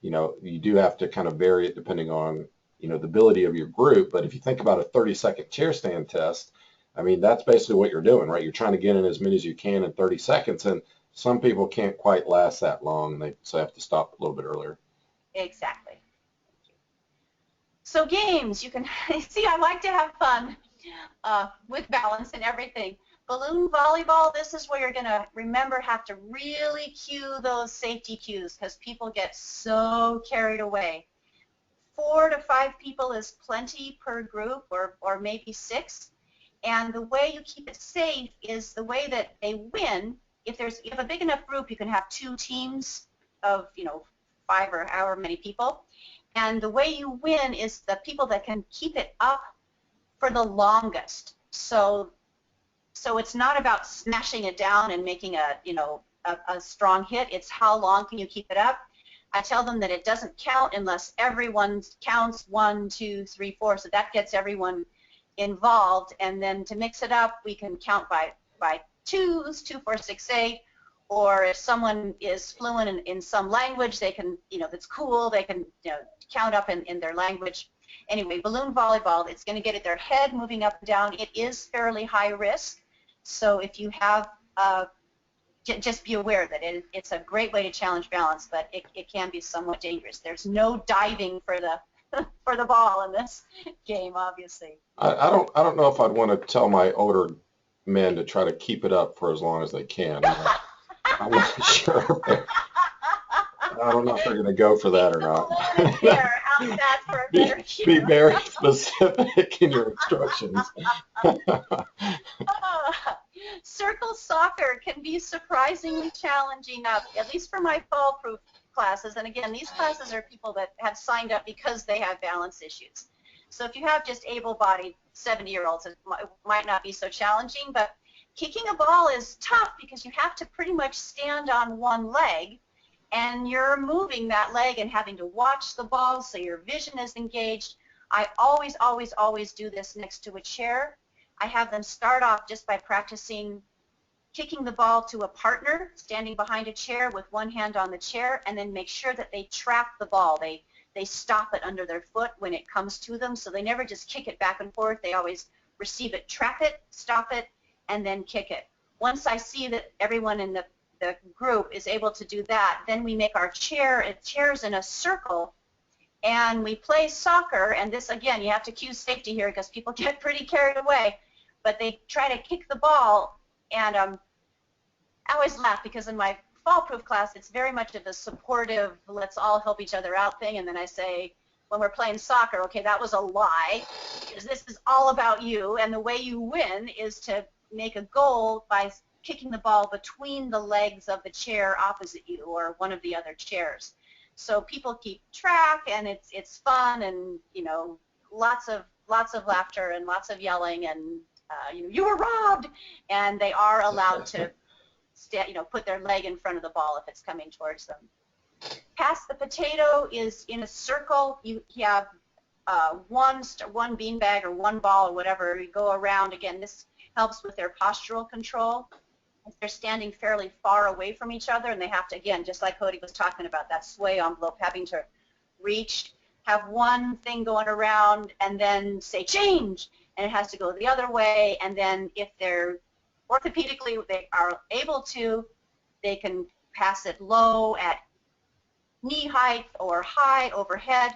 A: you do have to kind of vary it depending on the ability of your group. But if you think about a 30-second chair stand test, I mean, that's basically what you're doing, right? You're trying to get in as many as you can in 30 seconds, and some people can't quite last that long, and so have to stop a little bit earlier.
B: Exactly. So games, you can see I like to have fun with balance and everything. Balloon volleyball, this is where you're going to have to really cue those safety cues because people get so carried away. 4 to 5 people is plenty per group, or maybe 6. And the way you keep it safe is the way that they win. If you have a big enough group, you can have 2 teams of 5 or however many people. And the way you win is the people that can keep it up for the longest. So it's not about smashing it down and making a strong hit. It's how long can you keep it up. I tell them that it doesn't count unless everyone counts 1, 2, 3, 4. So that gets everyone involved. And then to mix it up, we can count by 2s, 2, 4, 6, 8. Or if someone is fluent in some language, they can, that's cool, they can count up in their language. Anyway, balloon volleyball, it's going to get their head moving up and down. It is fairly high risk. So if you have, just be aware that it's a great way to challenge balance, but it can be somewhat dangerous. There's no diving for the for the ball in this game, obviously.
A: I don't know if I'd want to tell my older men to try to keep it up for as long as they can. I'm not sure. I don't know if they're going to go for that or not.
B: How's that for a better cue?
A: Be very specific in your instructions.
B: Circle soccer can be surprisingly challenging, at least for my fall-proof classes. And again, these classes are people that have signed up because they have balance issues. So if you have just able-bodied 70-year-olds, it might not be so challenging. But kicking a ball is tough because you have to pretty much stand on one leg, and you're moving that leg and having to watch the ball so your vision is engaged. I always, always, always do this next to a chair. I have them start off just by practicing kicking the ball to a partner standing behind a chair with one hand on the chair, and then make sure that they trap the ball. They stop it under their foot when it comes to them, so they never just kick it back and forth. They always receive it, trap it, stop it, and then kick it. Once I see that everyone in the group is able to do that, then we make our chairs in a circle, and we play soccer. And this, again, you have to cue safety here because people get pretty carried away, but they try to kick the ball. And I always laugh because in my fall-proof class, it's very much of a supportive, let's all help each other out thing. And then I say, when we're playing soccer, okay, that was a lie, because this is all about you, and the way you win is to make a goal by kicking the ball between the legs of the chair opposite you or one of the other chairs. So people keep track, and it's fun, and lots of laughter and lots of yelling, and you were robbed, and they are allowed to put their leg in front of the ball if it's coming towards them. Pass the potato is in a circle. You have one beanbag or one ball or whatever. You go around. Again, this helps with their postural control. If they're standing fairly far away from each other, and they have to, again, just like Cody was talking about, that sway envelope, having to reach, have one thing going around, and then say change, and it has to go the other way. And then if they're orthopedically, they are able to, they can pass it low at knee height or high overhead.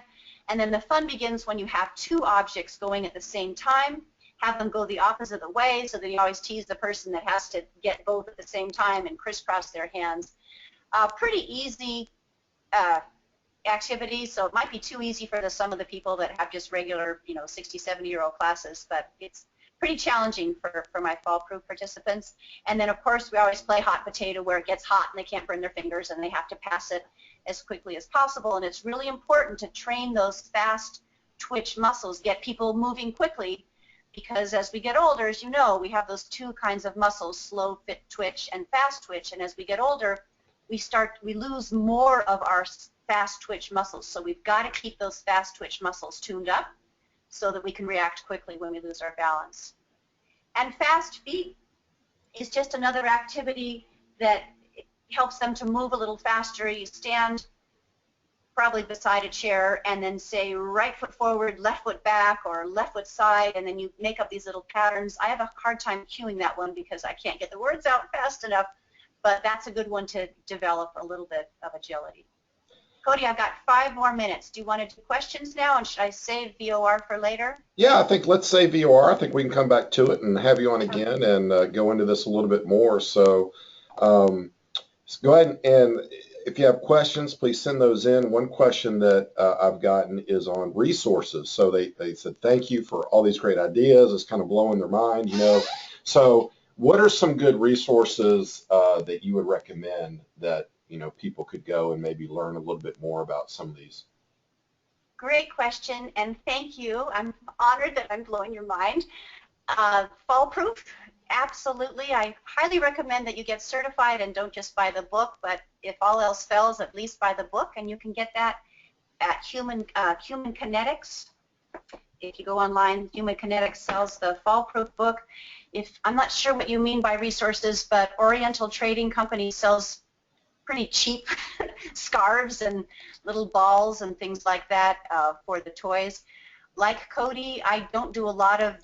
B: And then the fun begins when you have 2 objects going at the same time. Have them go the opposite of the way, so that you always tease the person that has to get both at the same time and crisscross their hands. Pretty easy activity, so it might be too easy for some of the people that have just regular, 60, 70-year-old classes, but it's pretty challenging for my fall-proof participants. And then, of course, we always play hot potato, where it gets hot and they can't burn their fingers and they have to pass it as quickly as possible. And it's really important to train those fast twitch muscles, get people moving quickly, because as we get older, as you know, we have those 2 kinds of muscles, slow fit twitch and fast twitch. And as we get older, we lose more of our fast twitch muscles. So we've got to keep those fast twitch muscles tuned up so that we can react quickly when we lose our balance. And fast feet is just another activity that helps them to move a little faster. You stand probably beside a chair, and then say right foot forward, left foot back, or left foot side, and then you make up these little patterns. I have a hard time cueing that one because I can't get the words out fast enough, but that's a good one to develop a little bit of agility. Cody, I've got 5 more minutes. Do you want to do questions now, and should I save VOR for later?
A: Yeah, I think let's say VOR. I think we can come back to it and have you on again and go into this a little bit more. So go ahead and if you have questions, please send those in. One question that I've gotten is on resources. So they said, thank you for all these great ideas. It's kind of blowing their mind, you know. So what are some good resources that you would recommend that, you know, people could go and maybe learn a little bit more about some of these?
B: Great question, and thank you. I'm honored that I'm blowing your mind. Fall proof, absolutely. I highly recommend that you get certified and don't just buy the book, but if all else fails, at least buy the book, and you can get that at Human Kinetics. If you go online, Human Kinetics sells the fall proof book. I'm not sure what you mean by resources, but Oriental Trading Company sells pretty cheap scarves and little balls and things like that for the toys. Like Cody, I don't do a lot of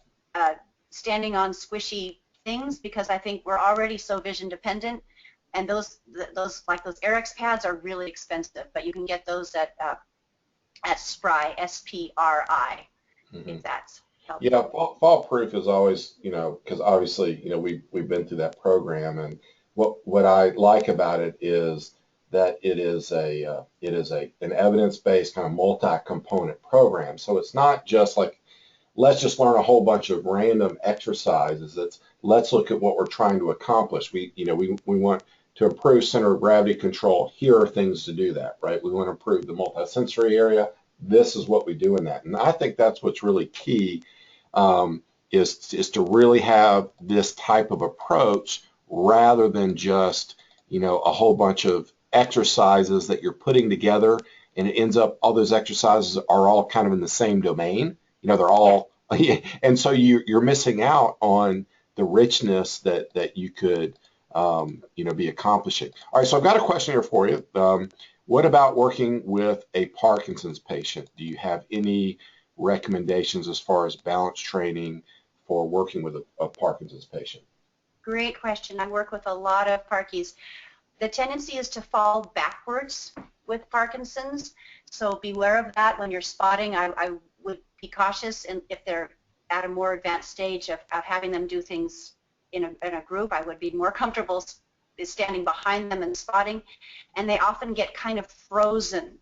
B: standing on squishy things because I think we're already so vision dependent, and those Airex pads are really expensive, but you can get those at SPRI, S-P-R-I, if that's helpful.
A: Yeah, fall proof is always, you know, because obviously, you know, we've been through that program, and what I like about it is that it is an evidence-based kind of multi-component program. So it's not just like, let's just learn a whole bunch of random exercises. Let's look at what we're trying to accomplish. We want to improve center of gravity control. Here are things to do that, right? We want to improve the multisensory area. This is what we do in that. And I think that's what's really key, is to really have this type of approach rather than just, you know, a whole bunch of exercises that you're putting together, and it ends up all those exercises are all kind of in the same domain. You know, they're all, and so you're missing out on the richness that you could, you know, be accomplishing. All right, so I've got a question here for you. What about working with a Parkinson's patient? Do you have any recommendations as far as balance training for working with a Parkinson's patient?
B: Great question. I work with a lot of Parkies. The tendency is to fall backwards with Parkinson's, so beware of that when you're spotting. I would be cautious if they're at a more advanced stage of having them do things in a group. I would be more comfortable standing behind them and spotting, and they often get kind of frozen.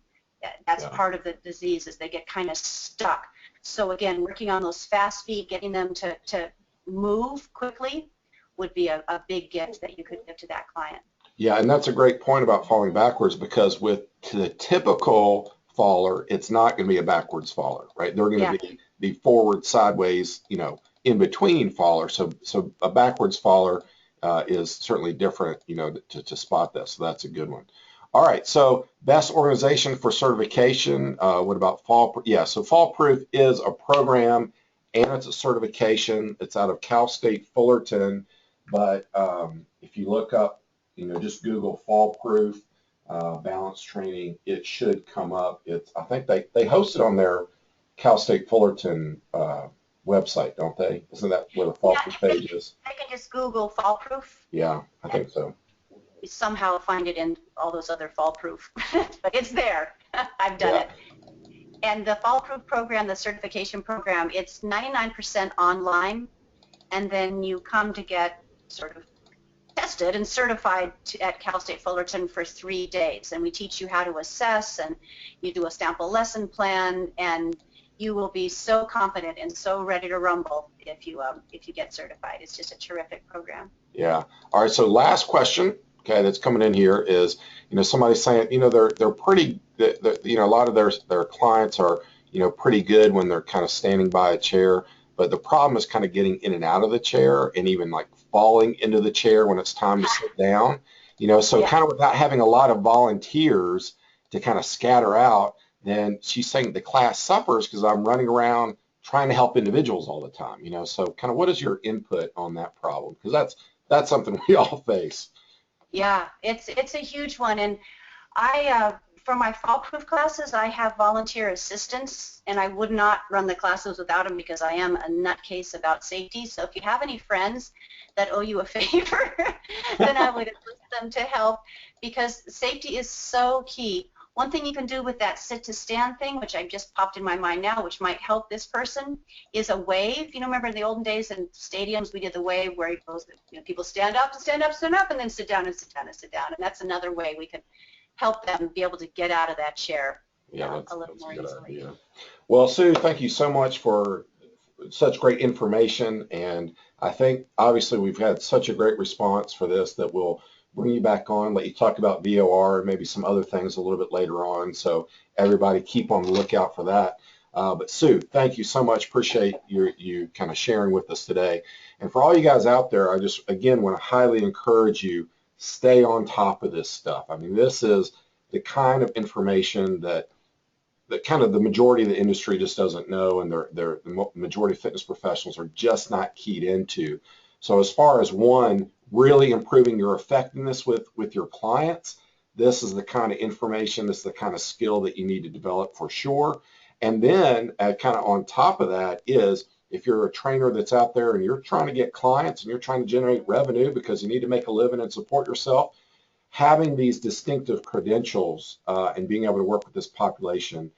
B: That's part of the disease, is they get kind of stuck. So again, working on those fast feet, getting them to move quickly would be a big gift that you could give to that client.
A: Yeah, and that's a great point about falling backwards, because with the typical faller, it's not going to be a backwards faller, right? They're going to be forward, sideways, you know, in between faller. So a backwards faller is certainly different, you know, to spot this. So that's a good one. All right, so best organization for certification. What about fall? Yeah, so Fall Proof is a program and it's a certification. It's out of Cal State Fullerton, but if you look up, you know, just Google Fall Proof balance training, it should come up. I think they host it on their Cal State Fullerton website, don't they? Isn't that where the Fall Proof page is?
B: They can just Google Fall Proof.
A: Yeah, I think so.
B: You somehow find it in all those other Fall Proof, but it's there. I've done it. And the Fall Proof program, the certification program, it's 99% online, and then you come to get sort of tested and certified at Cal State Fullerton for 3 days, and we teach you how to assess, and you do a sample lesson plan, and you will be so confident and so ready to rumble if you get certified. It's just a terrific program.
A: Yeah. All right. So last question, okay, that's coming in here is, you know, somebody's saying, you know, they're pretty, you know, a lot of their clients are, you know, pretty good when they're kind of standing by a chair, but the problem is kind of getting in and out of the chair, and even like falling into the chair when it's time to sit down, you know, so kind of without having a lot of volunteers to kind of scatter out, then she's saying the class suffers because I'm running around trying to help individuals all the time, you know, so kind of what is your input on that problem? Because that's something we all face.
B: Yeah, it's a huge one, and for my fall proof classes, I have volunteer assistants, and I would not run the classes without them because I am a nutcase about safety. So if you have any friends that owe you a favor, then I would enlist them to help, because safety is so key. One thing you can do with that sit to stand thing, which I just popped in my mind now, which might help this person, is a wave. You know, remember in the olden days in stadiums, we did the wave where it goes, you know, people stand up and stand up, stand up, and then sit down and sit down and sit down. And that's another way we can help them be able to get out of that chair a little more easily.
A: Idea. Well, Sue, thank you so much for such great information. And I think obviously we've had such a great response for this that we'll bring you back on, let you talk about VOR and maybe some other things a little bit later on. So everybody keep on the lookout for that. But Sue, thank you so much. Appreciate you kind of sharing with us today. And for all you guys out there, I just, again, want to highly encourage you, stay on top of this stuff. I mean, this is the kind of information that kind of the majority of the industry just doesn't know, and the majority of fitness professionals are just not keyed into. So as far as one, really improving your effectiveness with your clients, this is the kind of information, this is the kind of skill that you need to develop for sure. And then kind of on top of that is, if you're a trainer that's out there and you're trying to get clients and you're trying to generate revenue because you need to make a living and support yourself, having these distinctive credentials and being able to work with this population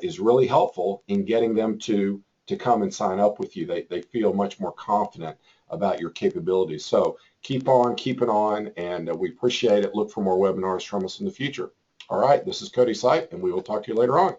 A: is really helpful in getting them to come and sign up with you. They feel much more confident about your capabilities. So keep on keeping on, and we appreciate it. Look for more webinars from us in the future. All right, this is Cody Sipe, and we will talk to you later on.